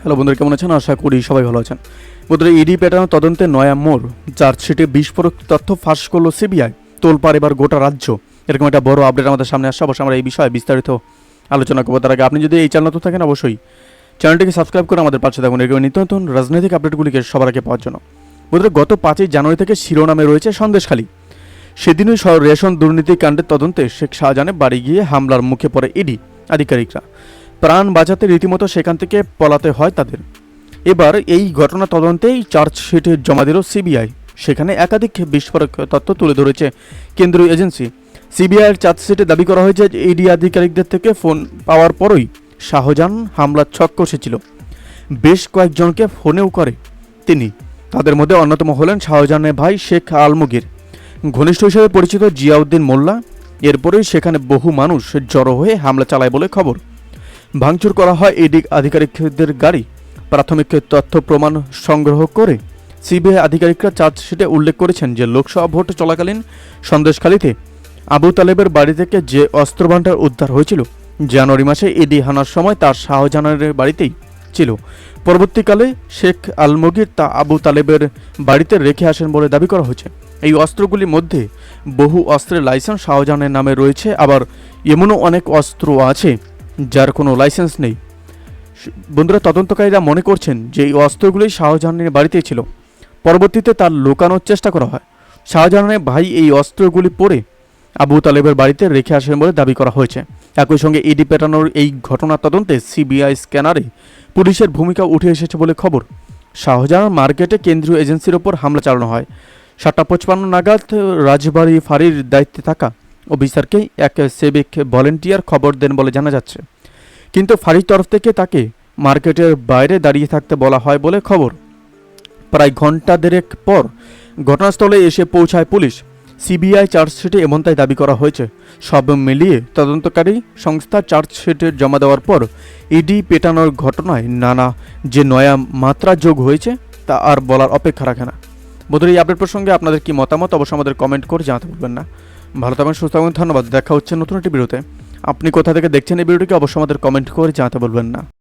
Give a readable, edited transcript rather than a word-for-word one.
Hello বন্ধুরা, কেমন আছেন? আশা করি সবাই ভালো আছেন। বন্ধুরা, ইডি পেটানো তদন্তে নয়া মোড়, চার্জশিটে বিস্ফোরক তথ্য ফাঁস করলো সিবিআই, তোলপাড় এবার গোটা রাজ্য। এরকম একটা বড় আপডেট আমাদের সামনে আসছে। অবশ্যই আমরা এই বিষয়ে বিস্তারিত আলোচনা করবো। তার আগে আপনি যদি এই চ্যানেল থাকেন, অবশ্যই চ্যানেলটিকে সাবস্ক্রাইব করে আমাদের পাশে থাকুন এরকম নিত্য নতুন রাজনৈতিক আপডেটগুলিকে সবার আগে পাওয়ার জন্য। বন্ধুরা, গত 5ই জানুয়ারি থেকে শিরোনামে রয়েছে সন্দেশখালী। সেদিনই রেশন দুর্নীতি কাণ্ডের তদন্তে শেখ শাহজাহানের বাড়ি গিয়ে হামলার মুখে পড়ে ইডি আধিকারিকরা। প্রাণ বাঁচাতে রীতিমতো সেখান থেকে পলাতে হয় তাদের। এবার এই ঘটনা তদন্তেই চার্জশিটে জমা দিল সিবিআই। সেখানে একাধিক বিস্ফোরক তথ্য তুলে ধরেছে কেন্দ্রীয় এজেন্সি। সিবিআইয়ের চার্জশিটে দাবি করা হয়েছে যে ইডি আধিকারিকদের থেকে ফোন পাওয়ার পরই শাহজাহান হামলার ছক কষেছিল। বেশ কয়েকজনকে ফোনেও করে তিনি। তাদের মধ্যে অন্যতম হলেন শাহজাহানের ভাই শেখ আলমগীর, ঘনিষ্ঠ হিসেবে পরিচিত জিয়াউদ্দিন মোল্লা। এরপরেই সেখানে বহু মানুষ জড়ো হয়ে হামলা চালায় বলে খবর। ভাঙচুর করা হয় ইডি আধিকারিকদের গাড়ি। প্রাথমিক তথ্য প্রমাণ সংগ্রহ করে সিবিআই আধিকারিকরা চার্জশিটে উল্লেখ করেছেন যে লোকসভা ভোট চলাকালীন সন্দেশখালীতে আবু তালেবের বাড়ি থেকে যে অস্ত্রভাণ্ডার উদ্ধার হয়েছিল, জানুয়ারি মাসে ইডি হানার সময় তার শাহজাহানের বাড়িতেই ছিল। পরবর্তীকালে শেখ আলমগীর তা আবু তালেবের বাড়িতে রেখে আসেন বলে দাবি করা হয়েছে। এই অস্ত্রগুলির মধ্যে বহু অস্ত্রের লাইসেন্স শাহজাহানের নামে রয়েছে, আবার এমনও অনেক অস্ত্র আছে যার কোনো লাইসেন্স নেই। বন্ধুরা, তদন্তকারীরা মনে করছেন যে এই অস্ত্রগুলি শাহজাহানের বাড়িতেই ছিল। পরবর্তীতে তার লুকানোর চেষ্টা করা হয়। শাহজাহানের ভাই এই অস্ত্রগুলি পরে আবু তালেবের বাড়িতে রেখে আসেন বলে দাবি করা হয়েছে। একই সঙ্গে ইডি পেটানোর এই ঘটনা তদন্তে সিবিআই স্ক্যানারে পুলিশের ভূমিকা উঠে এসেছে বলে খবর। শাহজাহান মার্কেটে কেন্দ্রীয় এজেন্সির ওপর হামলা চালানো হয়। 7:55 নাগাদ রাজবাড়ি ফাঁড়ির দায়িত্বে থাকা অফিসারকে এক সিভিক ভলেন্টিয়ার খবর দেন বলে জানা যাচ্ছে, কিন্তু ফাঁড়ির তরফ থেকে তাকে মার্কেটের বাইরে দাঁড়িয়ে থাকতে বলা হয় বলে খবর। প্রায় ঘন্টা দেড়েক পর ঘটনাস্থলে এসে পৌঁছায় পুলিশ। সিবিআই চার্জশিটে এমনটাই দাবি করা হয়েছে। সব মিলিয়ে তদন্তকারী সংস্থা চার্জশিটে জমা দেওয়ার পর ইডি পেটানোর ঘটনায় নানা যে নয়া মাত্রা যোগ হয়েছে তা আর বলার অপেক্ষা রাখে না। বন্ধুরা, এই আপডেট প্রসঙ্গে আপনাদের কি মতামত অবশ্যই আমাদের কমেন্ট করে জানাতে ভুলবেন না। ভালো থাকবেন, সুস্থ থাকবেন, ধন্যবাদ। দেখা হচ্ছে নতুন একটি ভিডিওতে। আপনি কোথা থেকে দেখছেন এই ভিডিওটিকে অবশ্যই আমাদের কমেন্ট করে জানাতে বলবেন না।